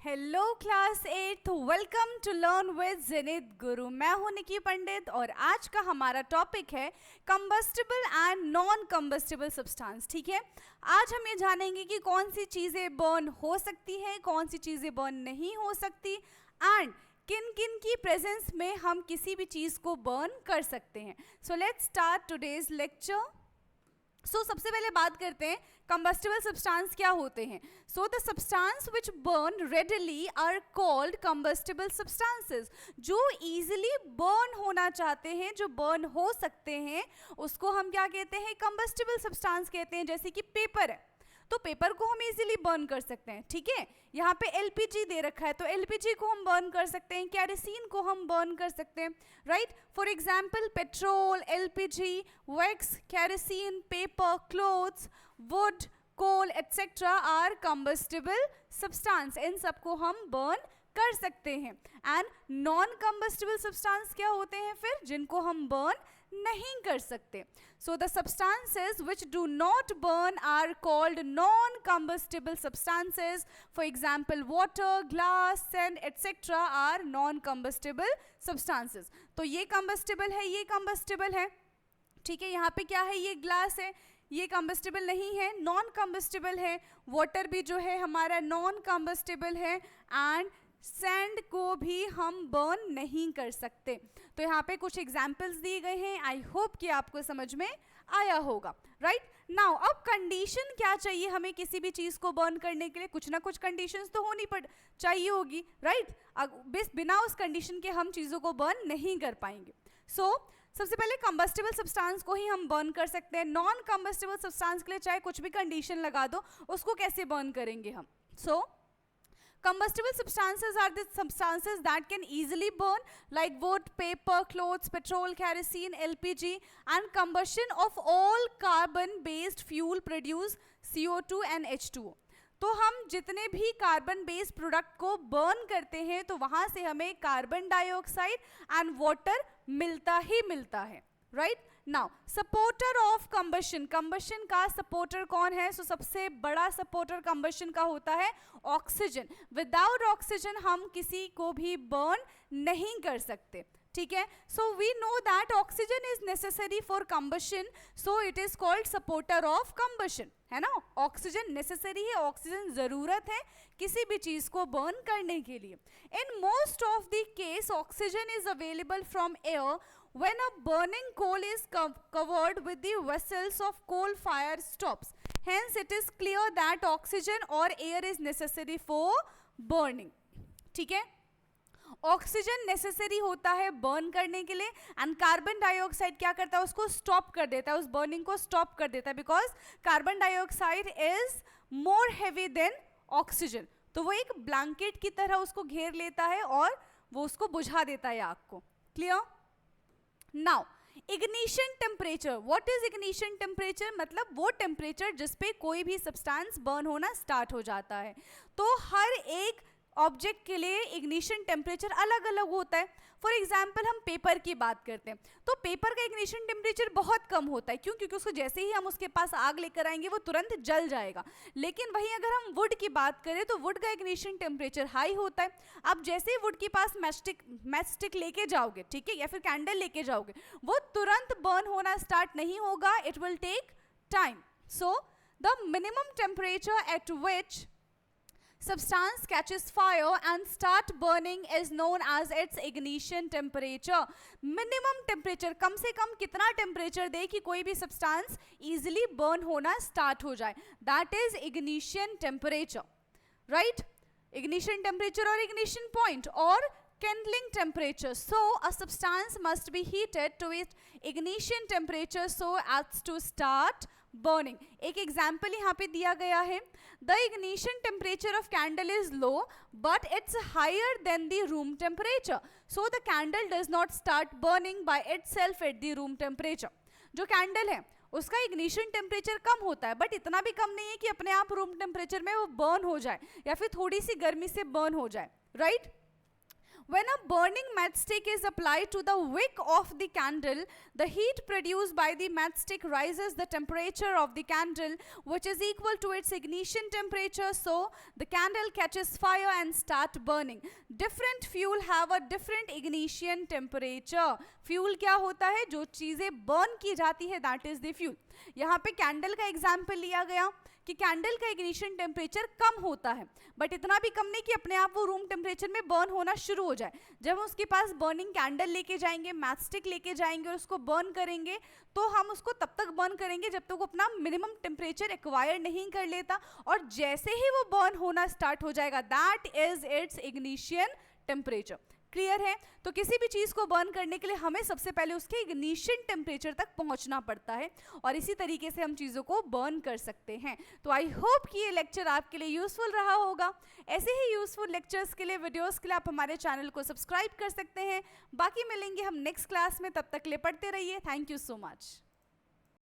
Hello class 8, welcome to learn with Jinit Guru. मैं हूं निकी पंडित और आज का हमारा टॉपिक है combustible and non combustible substance. ठीक है, आज हम ये जानेंगे कि कौन सी चीज़ें बर्न हो सकती हैं, कौन सी चीज़ें बर्न नहीं हो सकती एंड किन किन की प्रेजेंस में हम किसी भी चीज़ को बर्न कर सकते हैं। So let's start today's lecture. सबसे पहले बात करते हैं कंबस्टिबल सब्सटेंस क्या होते हैं। The substance which burn readily are called combustible substances. जो इजीली बर्न होना चाहते हैं, जो बर्न हो सकते हैं, उसको हम क्या कहते हैं? कंबस्टिबल सब्सटेंस कहते हैं। जैसे कि पेपर है, तो पेपर को हम इजीली बर्न कर सकते हैं। ठीक है, यहाँ पे एलपीजी दे रखा है तो एलपीजी को हम बर्न कर सकते हैं, कैरोसिन को हम बर्न कर सकते हैं, right. For example petrol, LPG, wax, kerosene, paper, clothes, wood, coal etcetera are combustible substance. इन सबको हम बर्न कर सकते हैं। एंड नॉन कंबस्टिबल सब्सटेंस क्या होते हैं फिर? जिनको हम बर्न नहीं कर सकते। So the substances which do not burn are called non combustible substances. For example water, glass, sand etcetera are non combustible substances. तो ये कंबस्टिबल है, ये कंबस्टिबल है। ठीक है, यहाँ पे क्या है? ये ग्लास है, ये कंबस्टिबल नहीं है, नॉन कंबस्टिबल है। वाटर भी जो है हमारा नॉन कंबस्टिबल है एंड सैंड को भी हम बर्न नहीं कर सकते। तो यहाँ पे कुछ एग्जाम्पल्स दिए गए हैं। आई होप कि आपको समझ में आया होगा, राइट। नाउ अब कंडीशन क्या चाहिए हमें किसी भी चीज़ को बर्न करने के लिए? कुछ ना कुछ कंडीशंस तो होनी चाहिए होगी, राइट। बिना उस कंडीशन के हम चीज़ों को बर्न नहीं कर पाएंगे। सबसे पहले कंबस्टिबल सब्सटेंस को ही हम बर्न कर सकते हैं। नॉन कंबस्टिबल सब्सटेंस के लिए चाहे कुछ भी कंडीशन लगा दो, उसको कैसे बर्न करेंगे हम? Combustible substances are the substances that can easily burn, like wood, paper, clothes, petrol, kerosene, LPG, and combustion of all carbon-based fuel produce CO2 and H2O. तो हम जितने भी कार्बन बेस्ड प्रोडक्ट को बर्न करते हैं तो वहां से हमें कार्बन डाइऑक्साइड एंड वाटर मिलता ही मिलता है, right. Now supporter of combustion, combustion का सपोर्टर कौन है? सबसे बड़ा सपोर्टर कंबशन का होता है ऑक्सीजन। विदाउट ऑक्सीजन हम किसी को भी बर्न नहीं कर सकते। ठीक है, so we know that oxygen is necessary for combustion, so it is called supporter of combustion, है ना। ऑक्सीजन नेसेसरी है, ऑक्सीजन जरूरत है किसी भी चीज को बर्न करने के लिए। In most of the case oxygen is available from air when a burning coal is covered with the vessels of coal fire stops. Hence it is clear that oxygen or air is necessary for burning. ठीक है, oxygen necessary होता है burn करने के लिए and carbon dioxide क्या करता है? उसको स्टॉप कर देता है, उस बर्निंग को स्टॉप कर देता है, because carbon dioxide is more heavy than oxygen. तो वो एक ब्लैंकेट की तरह उसको घेर लेता है और वो उसको बुझा देता है आग को। Clear? Now ignition temperature, what is ignition temperature? मतलब वो टेम्परेचर जिस पे कोई भी सब्सटेंस बर्न होना स्टार्ट हो जाता है। तो हर एक ऑब्जेक्ट के लिए इग्निशन टेम्परेचर अलग अलग होता है। फॉर एग्जाम्पल हम पेपर की बात करते हैं तो पेपर का इग्निशन टेम्परेचर बहुत कम होता है। क्यों? क्योंकि उसको जैसे ही हम उसके पास आग लेकर आएंगे वो तुरंत जल जाएगा। लेकिन वहीं अगर हम वुड की बात करें तो वुड का इग्निशन टेम्परेचर हाई होता है। आप जैसे ही वुड के पास मैचस्टिक लेके जाओगे, ठीक है, या फिर कैंडल लेके जाओगे, वो तुरंत बर्न होना स्टार्ट नहीं होगा, it will take time. So the minimum temperature at which substance catches fire and start burning is known as its ignition temperature. Minimum temperature, कम से कम कितना टेम्परेचर दे कि कोई भी सब्सटेंस इजिली बर्न होना स्टार्ट हो जाए, that is ignition temperature, right. Ignition temperature और ignition point और kindling temperature. So a substance must be heated to its ignition temperature so as to start burning. एक example यहाँ पे दिया गया है। The ignition temperature of candle is low but it's higher than the room temperature. So the candle does not start burning by itself at the room temperature. जो candle है उसका ignition temperature कम होता है बट इतना भी कम नहीं है कि अपने आप रूम टेम्परेचर में वो बर्न हो जाए या फिर थोड़ी सी गर्मी से बर्न हो जाए, right. When a burning matchstick is applied to the wick of the candle, the heat produced by the matchstick rises the temperature of the candle, which is equal to its ignition temperature. So the candle catches fire and start burning. Different fuel have a different ignition temperature. Fuel क्या होता है? जो चीज़ें burn की जाती है, that is the fuel. यहाँ पे कैंडल का एग्जाम्पल लिया गया कि कैंडल का इग्निशन टेम्परेचर कम होता है, बट इतना भी कम नहीं कि अपने आप वो रूम टेम्परेचर में बर्न होना शुरू हो जाए. जब हम उसके पास बर्निंग कैंडल लेके जाएंगे, मैचस्टिक लेके जाएंगे और उसको बर्न करेंगे, तो हम उसको तब तक बर्न करेंगे जब तक वो अपना मिनिमम टेम्परेचर एक्वायर नहीं कर लेता. और जैसे ही वो बर्न होना स्टार्ट हो जाएगा, that is it's ignition temperature. Clear है? तो किसी भी चीज़ को बर्न करने के लिए हमें सबसे पहले उसके इग्निशन टेम्परेचर तक पहुंचना पड़ता है, और इसी तरीके से हम चीज़ों को बर्न कर सकते हैं. तो आई होप कि ये लेक्चर आपके लिए यूजफुल रहा होगा. ऐसे ही यूजफुल लेक्चर्स के लिए, वीडियोस के लिए आप हमारे चैनल को सब्सक्राइब कर सकते हैं. बाकी मिलेंगे हम नेक्स्ट क्लास में, तब तक ले पढ़ते रहिए. Thank you so much.